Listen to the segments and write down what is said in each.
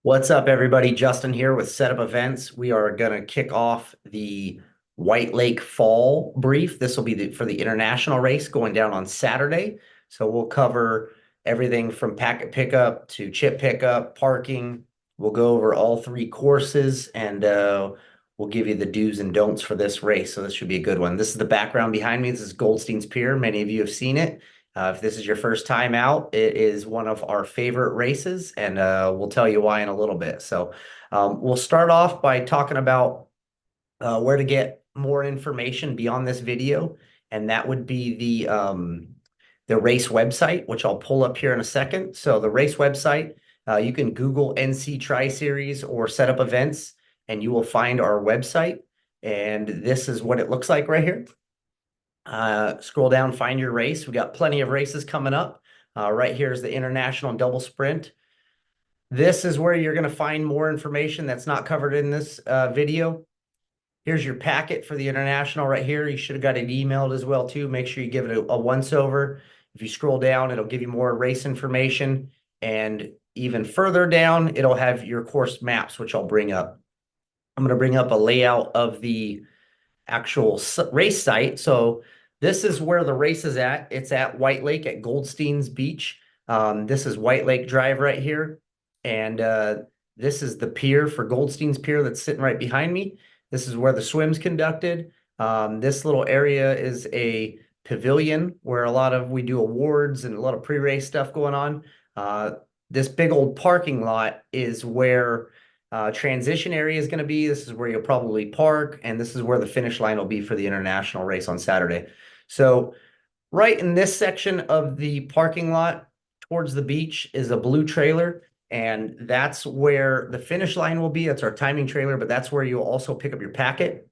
What's up, everybody? Justin here with Setup Events. We are going to kick off the White Lake Fall brief. This will be for the international race going down on Saturday. So we'll cover everything from packet pickup to chip pickup, parking. We'll go over all three courses and we'll give you the do's and don'ts for this race. So this should be a good one. This is the background behind me. This is Goldstein's Pier. Many of you have seen it. If this is your first time out, it is one of our favorite races, and we'll tell you why in a little bit. So we'll start off by talking about where to get more information beyond this video, and that would be the race website, which I'll pull up here in a second. So the race website, you can Google NC Tri Series or Setup Events, and you will find our website. And this is what it looks like right here. Scroll down, find your race. We got plenty of races coming up. Right here is the International Double Sprint. This is where you're going to find more information that's not covered in this video. Here's your packet for the International right here. You should have got it emailed as well too. Make sure you give it a once over. If you scroll down, it'll give you more race information. And even further down, it'll have your course maps, which I'll bring up. I'm going to bring up a layout of the actual race site. So this is where the race is at. It's at White Lake at Goldstein's Beach. This is White Lake Drive right here. And this is the pier for Goldstein's Pier that's sitting right behind me. This is where the swim's conducted. This little area is a pavilion where we do awards and a lot of pre-race stuff going on. This big old parking lot is where transition area is going to be. This is where you'll probably park, and this is where the finish line will be for the international race on Saturday. So right in this section of the parking lot towards the beach is a blue trailer, and that's where the finish line will be. That's our timing trailer, but that's where you'll also pick up your packet.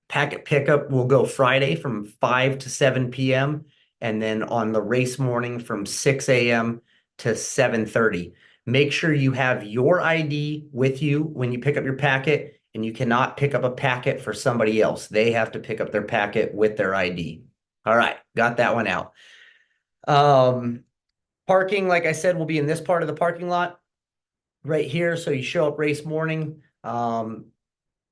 Packet pickup will go Friday from 5 to 7 p.m. and then on the race morning from 6 a.m. to 7:30. Make sure you have your ID with you when you pick up your packet, and you cannot pick up a packet for somebody else. They have to pick up their packet with their ID. All right, got that one out. Parking, like I said, will be in this part of the parking lot right here. So you show up race morning.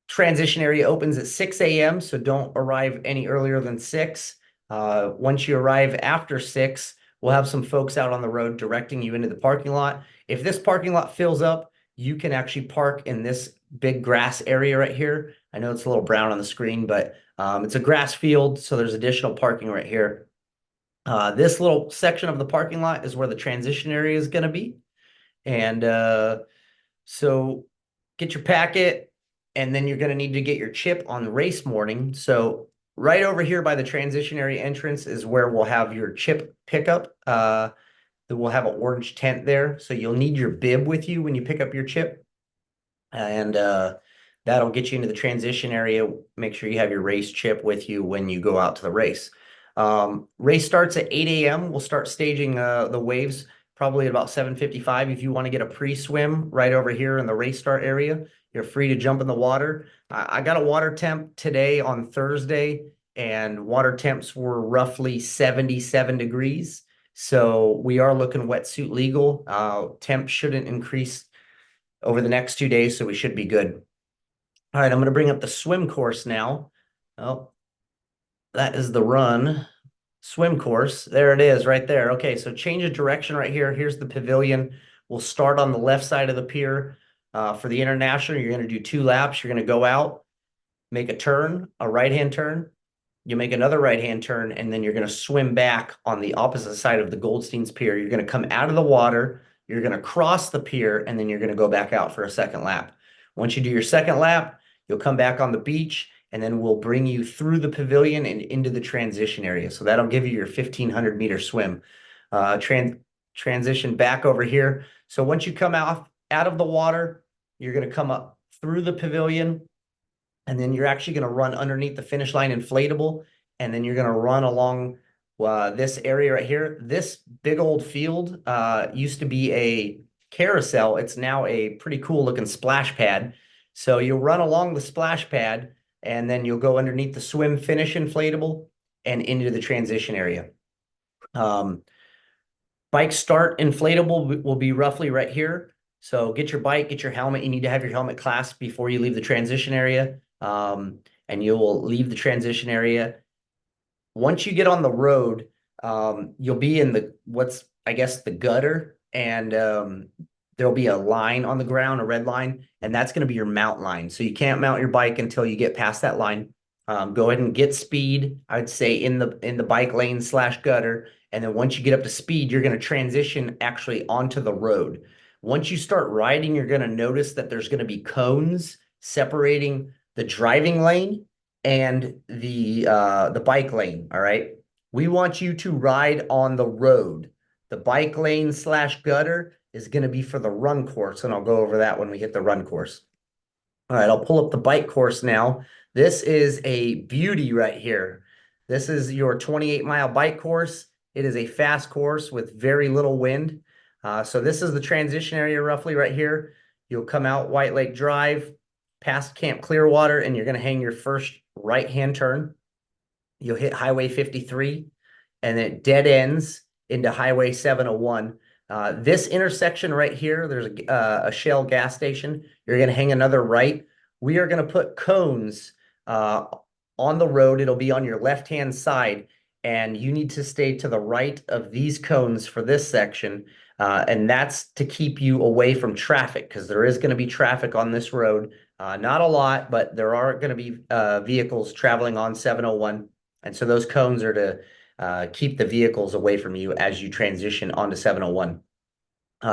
Transition area opens at 6 a.m., so don't arrive any earlier than 6. Once you arrive after 6, we'll have some folks out on the road directing you into the parking lot. If this parking lot fills up, you can actually park in this big grass area right here. I know it's a little brown on the screen, but it's a grass field, so there's additional parking right here. This little section of the parking lot is where the transition area is going to be. And so get your packet, and then you're going to need to get your chip on race morning. So right over here by the transition area entrance is where we'll have your chip pickup. We'll have an orange tent there. So you'll need your bib with you when you pick up your chip. And that'll get you into the transition area. Make sure you have your race chip with you when you go out to the race. Race starts at 8 a.m. We'll start staging the waves probably at about 7:55. If you want to get a pre-swim right over here in the race start area, you're free to jump in the water. I got a water temp today on Thursday, and water temps were roughly 77 degrees. So we are looking wetsuit legal. Temp shouldn't increase over the next 2 days, so we should be good. All right, I'm going to bring up the swim course now. Oh, that is the run swim course. There it is right there. Okay, so change of direction right here. Here's the pavilion. We'll start on the left side of the pier. For the international, you're going to do 2 laps. You're going to go out, make a turn, a right-hand turn. You make another right-hand turn, and then you're going to swim back on the opposite side of the Goldstein's Pier. You're going to come out of the water. You're going to cross the pier, and then you're going to go back out for a second lap. Once you do your second lap, you'll come back on the beach, and then we'll bring you through the pavilion and into the transition area. So that'll give you your 1,500-meter swim. Transition back over here. So once you come out of the water, you're going to come up through the pavilion, and then you're actually going to run underneath the finish line inflatable, and then you're going to run along this area right here. This big old field used to be a carousel. It's now a pretty cool looking splash pad. So you'll run along the splash pad, and then you'll go underneath the swim finish inflatable and into the transition area. Bike start inflatable will be roughly right here. So get your bike, get your helmet. You need to have your helmet clasped before you leave the transition area. And you will leave the transition area. Once you get on the road, you'll be in what's, I guess, the gutter, and there'll be a line on the ground, a red line, and that's going to be your mount line. So you can't mount your bike until you get past that line. Go ahead and get speed, I'd say, in the bike lane slash gutter. And then once you get up to speed, you're going to transition actually onto the road. Once you start riding, you're going to notice that there's going to be cones separating the driving lane and the bike lane. All right. We want you to ride on the road. The bike lane slash gutter is going to be for the run course, and I'll go over that when we hit the run course. All right, I'll pull up the bike course now. This is a beauty right here. This is your 28-mile bike course. It is a fast course with very little wind. So this is the transition area roughly right here. You'll come out White Lake Drive, past Camp Clearwater, and you're going to hang your first right-hand turn. You'll hit Highway 53, and it dead ends into Highway 701. This intersection right here, there's a Shell gas station. You're going to hang another right. We are going to put cones on the road. It'll be on your left-hand side, and you need to stay to the right of these cones for this section. And that's to keep you away from traffic, because there is going to be traffic on this road. Not a lot, but there are going to be vehicles traveling on 701. And so those cones are to keep the vehicles away from you as you transition onto 701.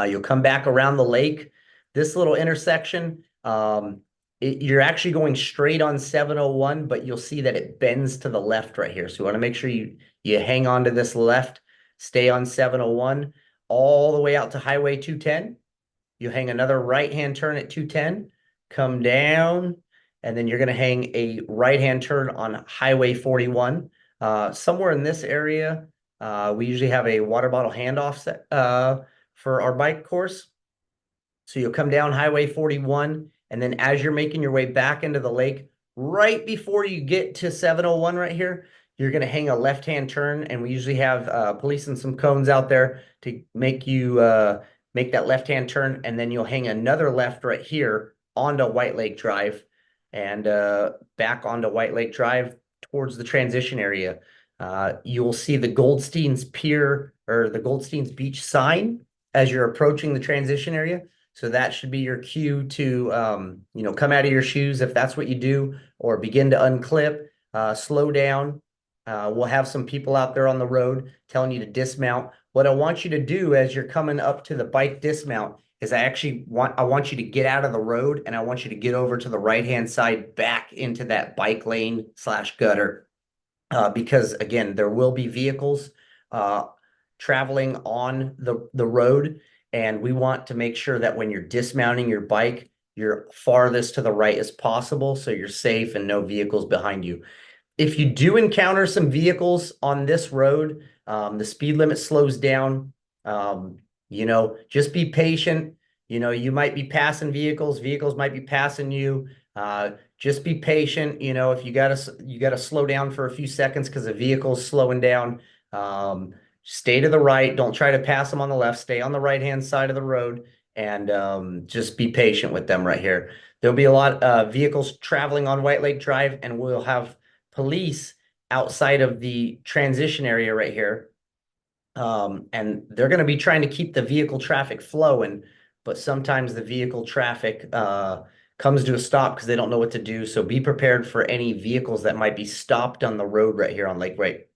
You'll come back around the lake. This little intersection, you're actually going straight on 701, but you'll see that it bends to the left right here. So you want to make sure you hang on to this left, stay on 701 all the way out to Highway 210. You hang another right-hand turn at 210, come down, and then you're going to hang a right-hand turn on Highway 41. Somewhere in this area, we usually have a water bottle handoff set, for our bike course. So you'll come down Highway 41, and then as you're making your way back into the lake, right before you get to 701 right here, you're going to hang a left-hand turn, and we usually have police and some cones out there to make you make that left-hand turn, and then you'll hang another left right here onto White Lake Drive, and back onto White Lake Drive towards the transition area. You'll see the Goldstein's Pier or the Goldstein's Beach sign as you're approaching the transition area. So that should be your cue to, come out of your shoes if that's what you do, or begin to unclip, slow down. We'll have some people out there on the road telling you to dismount. What I want you to do as you're coming up to the bike dismount is I want you to get out of the road, and I want you to get over to the right-hand side back into that bike lane slash gutter. Because again, there will be vehicles traveling on the road, and we want to make sure that when you're dismounting your bike, you're farthest to the right as possible so you're safe and no vehicles behind you. If you do encounter some vehicles on this road, the speed limit slows down. Just be patient. You might be passing vehicles might be passing you. Just be patient. If you gotta slow down for a few seconds because the vehicle's slowing down. Stay to the right. Don't try to pass them on the left. Stay on the right-hand side of the road, and just be patient with them right here. There'll be a lot of vehicles traveling on White Lake Drive, and we'll have police outside of the transition area right here. And they're going to be trying to keep the vehicle traffic flowing, but sometimes the vehicle traffic comes to a stop because they don't know what to do. So be prepared for any vehicles that might be stopped on the road right here on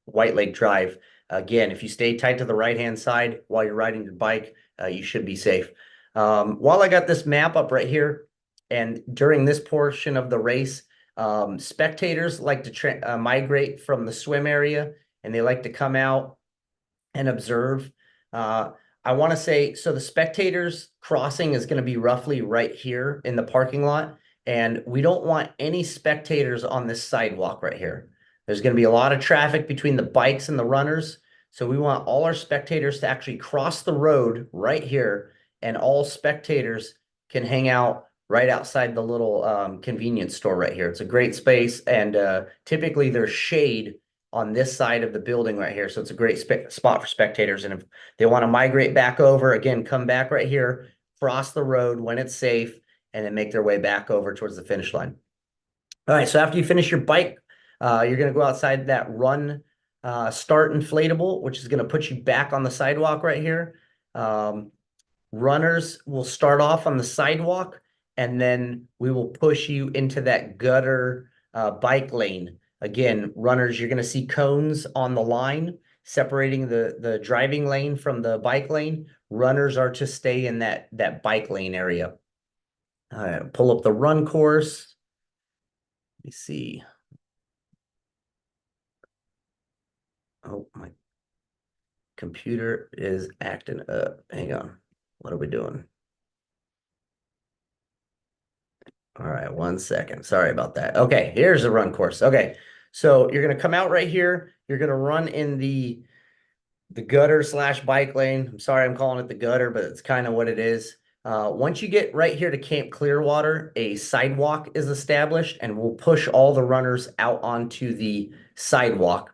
White Lake Drive. Again, if you stay tight to the right-hand side while you're riding your bike, you should be safe. While I got this map up right here, and during this portion of the race, spectators like to migrate from the swim area, and they like to come out and observe. I want to say, so the spectators crossing is going to be roughly right here in the parking lot, and we don't want any spectators on this sidewalk right here. There's going to be a lot of traffic between the bikes and the runners, so we want all our spectators to actually cross the road right here, and all spectators can hang out right outside the little convenience store right here. It's a great space, and typically there's shade on this side of the building right here, so it's a great spot for spectators. And if they want to migrate back over, again, come back right here, cross the road when it's safe, and then make their way back over towards the finish line. All right, so after you finish your bike, you're going to go outside that run start inflatable, which is going to put you back on the sidewalk right here. Runners will start off on the sidewalk, and then we will push you into that gutter bike lane. Again, runners, you're going to see cones on the line separating the driving lane from the bike lane. Runners are to stay in that bike lane area. Pull up the run course. Let me see. Oh, my computer is acting up. Hang on. What are we doing? All right, 1 second. Sorry about that. Okay, here's the run course. Okay, so you're gonna come out right here. You're gonna run in the gutter slash bike lane. I'm sorry I'm calling it the gutter, but it's kind of what it is. Once you get right here to Camp Clearwater, a sidewalk is established, and we'll push all the runners out onto the sidewalk.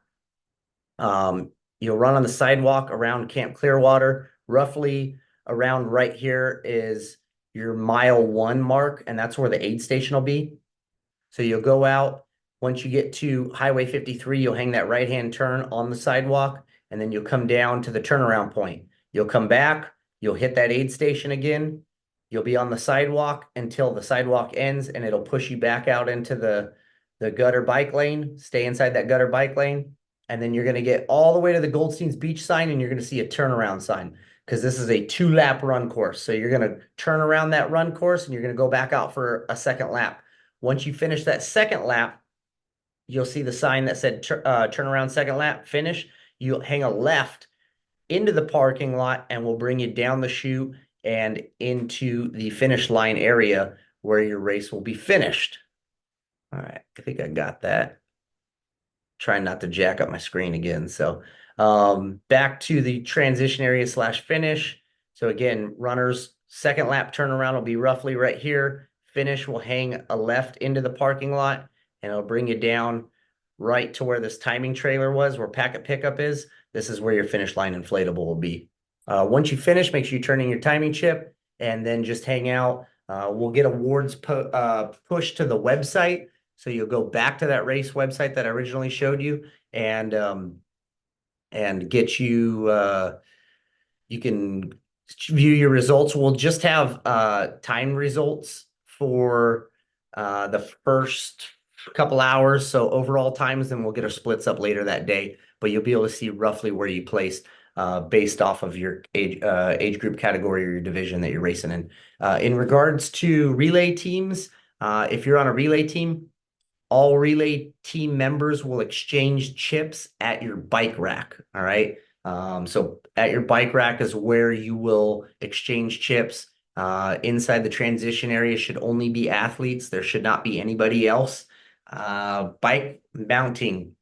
You'll run on the sidewalk around Camp Clearwater. Roughly around right here is your mile 1 mark, and that's where the aid station will be. So you'll go out. Once you get to Highway 53, you'll hang that right-hand turn on the sidewalk, and then you'll come down to the turnaround point. You'll come back, you'll hit that aid station again. You'll be on the sidewalk until the sidewalk ends, and it'll push you back out into the gutter bike lane. Stay inside that gutter bike lane, and then you're going to get all the way to the Goldstein's Beach sign, and you're going to see a turnaround sign, because this is a 2-lap run course. So you're going to turn around that run course, and you're going to go back out for a second lap. Once you finish that second lap, you'll see the sign that said turn around second lap, finish. You'll hang a left into the parking lot, and we'll bring you down the chute and into the finish line area where your race will be finished. All right, I think I got that. Trying not to jack up my screen again. So back to the transition area slash finish. So again, runners, second lap turnaround will be roughly right here. Finish will hang a left into the parking lot, and it'll bring you down right to where this timing trailer was, where packet pickup is. This is where your finish line inflatable will be. Once you finish, make sure you turn in your timing chip, and then just hang out. We'll get awards pushed to the website. So you'll go back to that race website that I originally showed you, and get you, you can view your results. We'll just have time results for the first couple hours. So overall times, then we'll get our splits up later that day, but you'll be able to see roughly where you placed based off of your age group category or your division that you're racing in. In regards to relay teams, if you're on a relay team, all relay team members will exchange chips at your bike rack. All right. So at your bike rack is where you will exchange chips. Inside the transition area should only be athletes. There should not be anybody else. Bike mounting.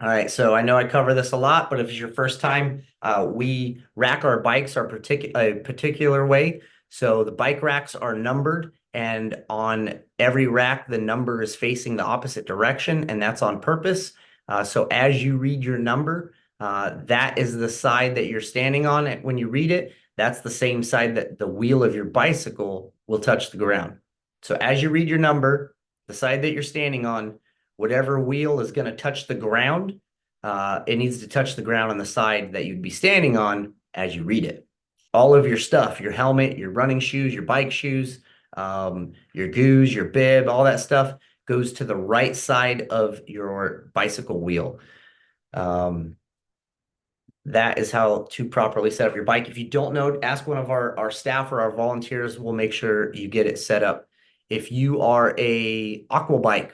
All right. So I know I cover this a lot, but if it's your first time, we rack our bikes a particular way. So the bike racks are numbered, and on every rack, the number is facing the opposite direction, and that's on purpose. So as you read your number, that is the side that you're standing on. When you read it, that's the same side that the wheel of your bicycle will touch the ground. So as you read your number, the side that you're standing on, whatever wheel is going to touch the ground, it needs to touch the ground on the side that you'd be standing on as you read it. All of your stuff, your helmet, your running shoes, your bike shoes, your goos, your bib, all that stuff goes to the right side of your bicycle wheel. That is how to properly set up your bike. If you don't know, ask one of our staff or our volunteers. We'll make sure you get it set up. If you are a aqua bike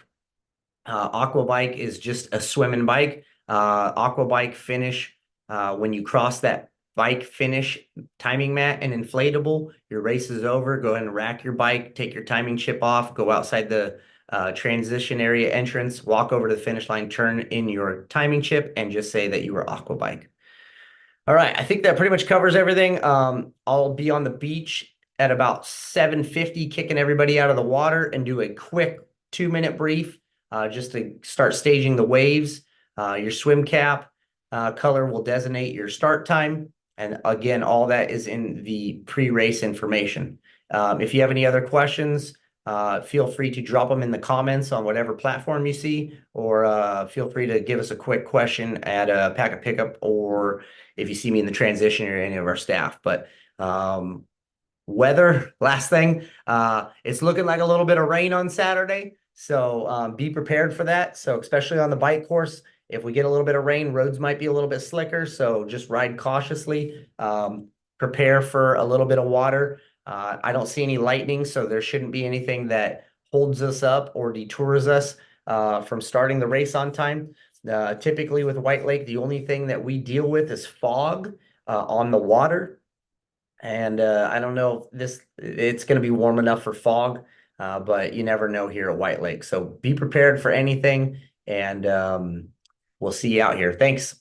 is just a swimming bike. Aqua bike finish, when you cross that bike finish timing mat and inflatable, your race is over. Go ahead and rack your bike, take your timing chip off, go outside the transition area entrance, walk over to the finish line, turn in your timing chip, and just say that you were aqua bike. All right, I think that pretty much covers everything. I'll be on the beach at about 7:50, kicking everybody out of the water, and do a quick 2-minute brief just to start staging the waves. Your swim cap color will designate your start time. And again, all that is in the pre-race information. If you have any other questions, feel free to drop them in the comments on whatever platform you see, or feel free to give us a quick question at a pack of pickup, or if you see me in the transition or any of our staff. But weather, last thing, it's looking like a little bit of rain on Saturday. So be prepared for that. So especially on the bike course, if we get a little bit of rain, roads might be a little bit slicker. So just ride cautiously. Prepare for a little bit of water. I don't see any lightning, so there shouldn't be anything that holds us up or detours us from starting the race on time. Typically with White Lake, the only thing that we deal with is fog on the water. And I don't know if it's going to be warm enough for fog, but you never know here at White Lake. So be prepared for anything, and we'll see you out here. Thanks.